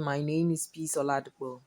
My name is Peace Oladipo.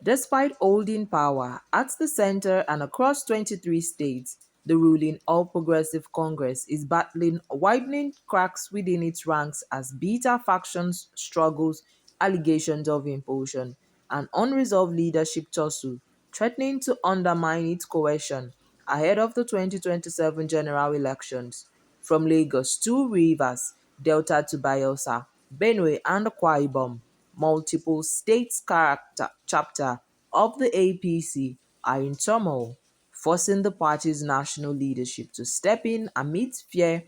Despite holding power at the center and across 23 states, the ruling All Progressive Congress is battling widening cracks within its ranks as bitter factions struggles, allegations of impulsion, and unresolved leadership tussle, threatening to undermine its cohesion ahead of the 2027 general elections. From Lagos to Rivers, Delta to Bayelsa, Benue and Akwa Ibom, multiple states character chapter of the APC are in turmoil, forcing the party's national leadership to step in amid fear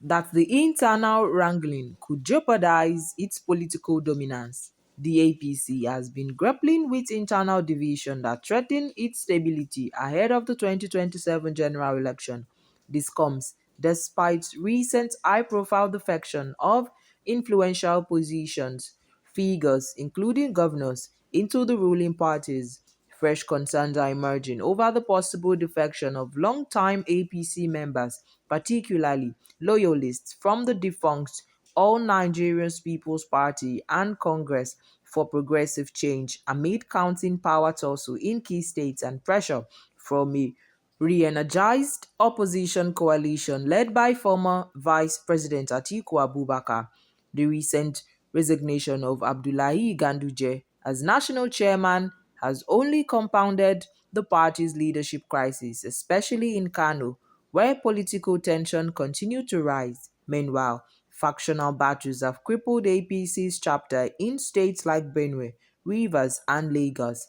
that the internal wrangling could jeopardize its political dominance. The APC has been grappling with internal division that threaten its stability ahead of the 2027 general election. This comes despite recent high-profile defection of influential positions, figures including governors, into the ruling parties. Fresh concerns are emerging over the possible defection of long-time APC members, particularly loyalists from the defunct All Nigerian People's Party and Congress for Progressive Change amid counting power tussle in key states and pressure from a re-energized opposition coalition led by former Vice President Atiku Abubakar. The recent resignation of Abdullahi Ganduje as national chairman has only compounded the party's leadership crisis, especially in Kano, where political tension continued to rise. Meanwhile, factional battles have crippled APC's chapter in states like Benue, Rivers, and Lagos.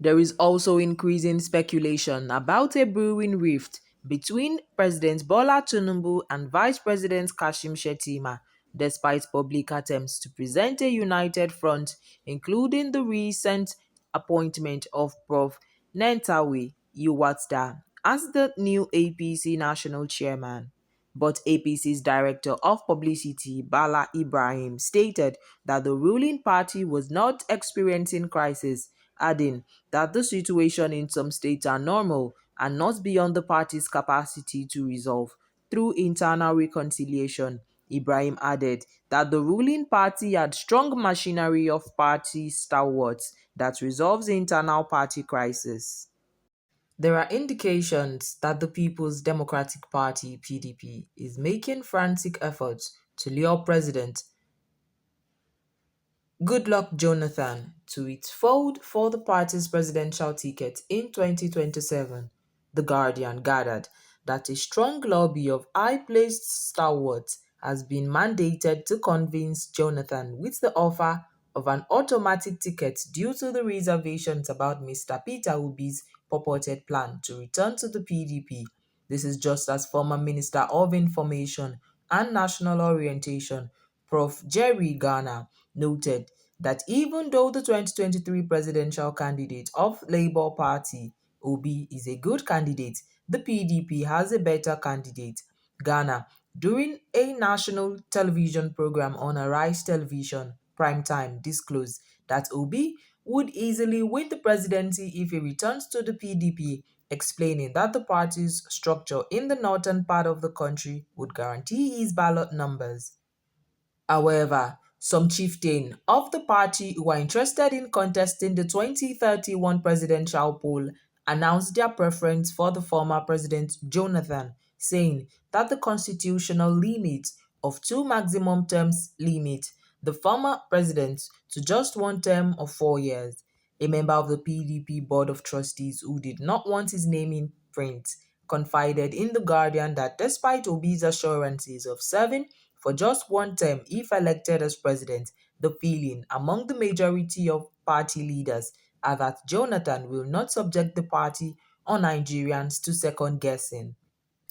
There is also increasing speculation about a brewing rift between President Bola Tinubu and Vice President Kashim Shettima, despite public attempts to present a united front, including the recent appointment of Prof. Nentawe Yuwatda as the new APC national chairman. But APC's director of publicity, Bala Ibrahim, stated that the ruling party was not experiencing crisis, adding that the situation in some states are normal and not beyond the party's capacity to resolve through internal reconciliation. Ibrahim added that the ruling party had strong machinery of party stalwarts that resolves internal party crisis. There are indications that the People's Democratic Party (PDP) is making frantic efforts to lure President Goodluck Jonathan to its fold for the party's presidential ticket in 2027. The Guardian gathered that a strong lobby of high-placed stalwarts has been mandated to convince Jonathan with the offer of an automatic ticket due to the reservations about Mr. Peter Obi's purported plan to return to the PDP. This is just as former Minister of Information and National Orientation, Prof. Jerry Garner, noted that even though the 2023 presidential candidate of Labour Party, Obi, is a good candidate, the PDP has a better candidate. Ghana, during a national television program on Arise Television Primetime, disclosed that Obi would easily win the presidency if he returns to the PDP, explaining that the party's structure in the northern part of the country would guarantee his ballot numbers. However, some chieftain of the party who are interested in contesting the 2031 presidential poll announced their preference for the former President Jonathan, saying that the constitutional limit of two maximum terms limit the former president to just one term of 4 years. A member of the PDP Board of Trustees who did not want his name in print confided in The Guardian that despite Obi's assurances of serving for just one term if elected as president, the feeling among the majority of party leaders are that Jonathan will not subject the party or Nigerians to second guessing.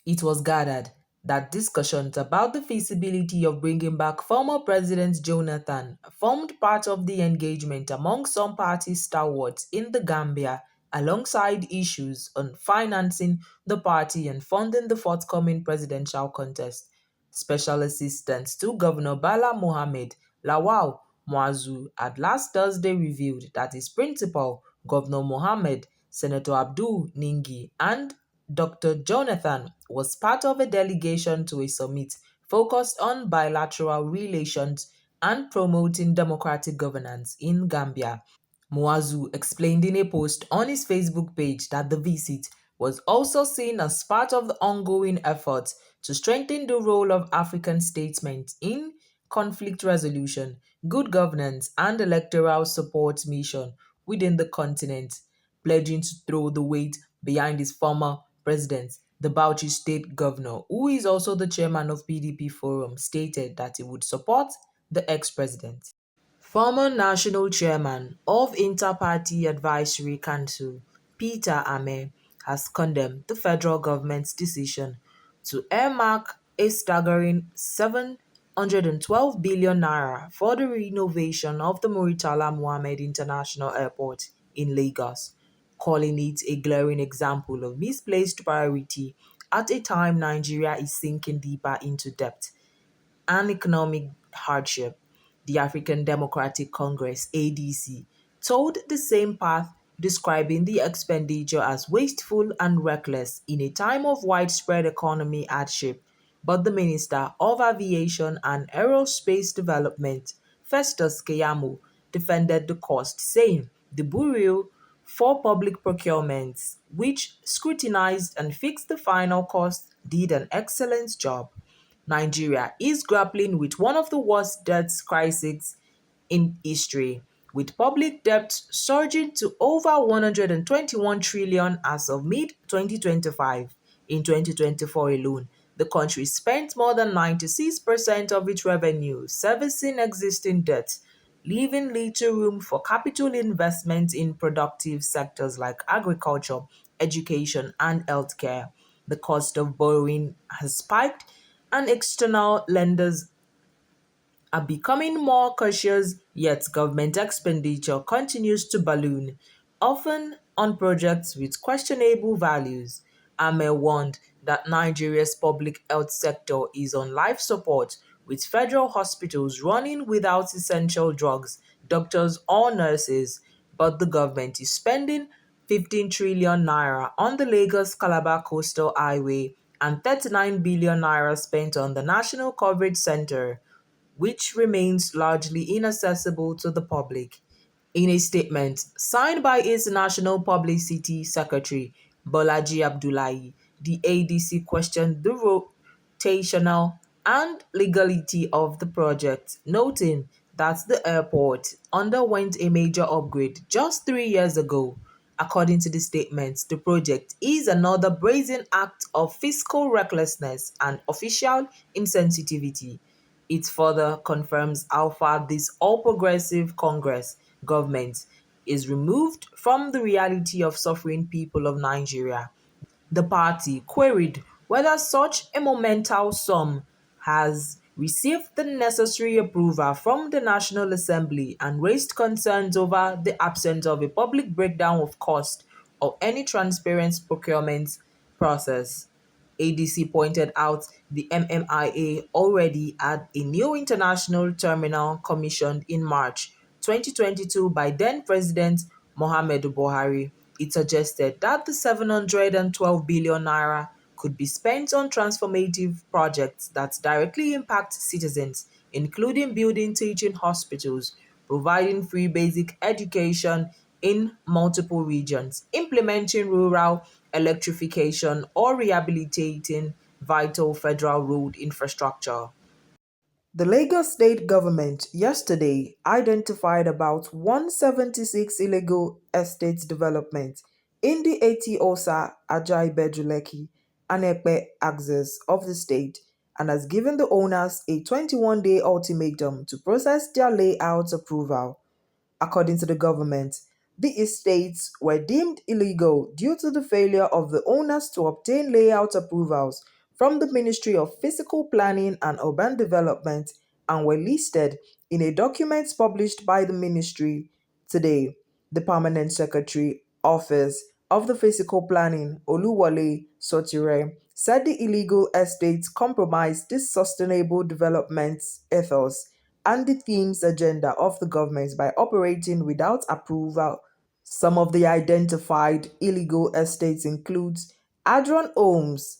It was gathered that discussions about the feasibility of bringing back former President Jonathan formed part of the engagement among some party stalwarts in the Gambia, alongside issues on financing the party and funding the forthcoming presidential contest. Special Assistant to Governor Bala Mohammed, Lawal Muazu, had last Thursday revealed that his principal, Governor Mohammed, Senator Abdul Ningi, and Dr. Jonathan was part of a delegation to a summit focused on bilateral relations and promoting democratic governance in Gambia. Muazu explained in a post on his Facebook page that the visit was also seen as part of the ongoing effort to strengthen the role of African statesmen in conflict resolution, good governance, and electoral support mission within the continent, pledging to throw the weight behind his former president. The Bauchi state governor, who is also the chairman of PDP Forum, stated that he would support the ex-president. Former national chairman of Inter-Party Advisory Council, Peter Ameh, has condemned the federal government's decision to earmark a staggering 712 billion naira for the renovation of the Muritala Muhammad International Airport in Lagos, calling it a glaring example of misplaced priority at a time Nigeria is sinking deeper into debt and economic hardship. The African Democratic Congress (ADC) told the same path, describing the expenditure as wasteful and reckless in a time of widespread economic hardship. But the Minister of Aviation and Aerospace Development, Festus Keyamo, defended the cost, saying the Bureau for Public Procurements, which scrutinized and fixed the final cost, did an excellent job. Nigeria is grappling with one of the worst debt crises in history, with public debt surging to over 121 trillion as of mid-2025. In 2024 alone, the country spent more than 96% of its revenue servicing existing debt, leaving little room for capital investment in productive sectors like agriculture, education, and healthcare. The cost of borrowing has spiked, and external lenders are becoming more cautious, yet government expenditure continues to balloon, often on projects with questionable values. Ameh warned that Nigeria's public health sector is on life support, with federal hospitals running without essential drugs, doctors, or nurses, but the government is spending 15 trillion naira on the Lagos Calabar Coastal Highway and 39 billion naira spent on the National Coverage Center, which remains largely inaccessible to the public. In a statement signed by its National Publicity Secretary, Bolaji Abdullahi, the ADC questioned the rotational and legality of the project, noting that the airport underwent a major upgrade just 3 years ago. According to the statement, the project is another brazen act of fiscal recklessness and official insensitivity. It further confirms how far this all-progressive Congress government is removed from the reality of suffering people of Nigeria. The party queried whether such a monumental sum has received the necessary approval from the National Assembly and raised concerns over the absence of a public breakdown of cost or any transparent procurement process. ADC pointed out the MMIA already had a new international terminal commissioned in March 2022 by then President Muhammadu Buhari. It suggested that the 712 billion naira could be spent on transformative projects that directly impact citizens, including building teaching hospitals, providing free basic education in multiple regions, implementing rural electrification, or rehabilitating vital federal road infrastructure. The Lagos state government yesterday identified about 176 illegal estate developments in the Eti-Osa, Ajay-Bejuleki, and Epe axis of the state and has given the owners a 21-day ultimatum to process their layout approval. According to the government, the estates were deemed illegal due to the failure of the owners to obtain layout approvals from the Ministry of Physical Planning and Urban Development and were listed in a document published by the ministry today. The Permanent Secretary Office of the Physical Planning, Oluwole Sotire, said the illegal estates compromise this sustainable development ethos and the themes agenda of the government by operating without approval. Some of the identified illegal estates include Adron Homes,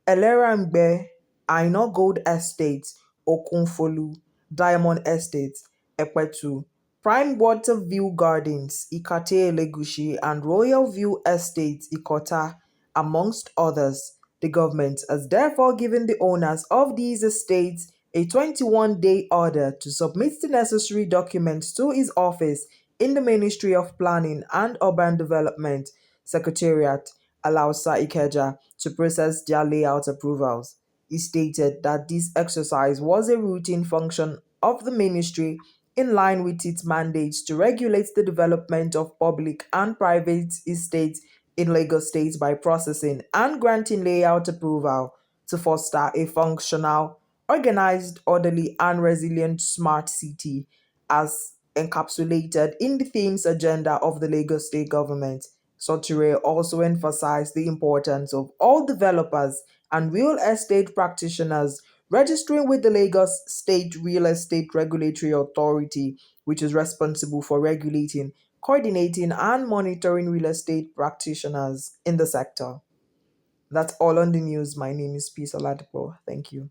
Elerambe, Aino Gold Estate, Okunfolu, Diamond Estate, Ekwetu, Prime Waterview Gardens, Ikate Elegushi, and Royal View Estate, Ikota, amongst others. The government has therefore given the owners of these estates a 21-day order to submit the necessary documents to his office in the Ministry of Planning and Urban Development Secretariat, Alausa Ikeja, to process their layout approvals. He stated that this exercise was a routine function of the ministry in line with its mandates to regulate the development of public and private estates in Lagos State by processing and granting layout approval to foster a functional, organized, orderly, and resilient smart city as encapsulated in the themes agenda of the Lagos State government. Soture also emphasized the importance of all developers and real estate practitioners registering with the Lagos State Real Estate Regulatory Authority, which is responsible for regulating, coordinating, and monitoring real estate practitioners in the sector. That's all on the news. My name is Peace Oladipo. Thank you.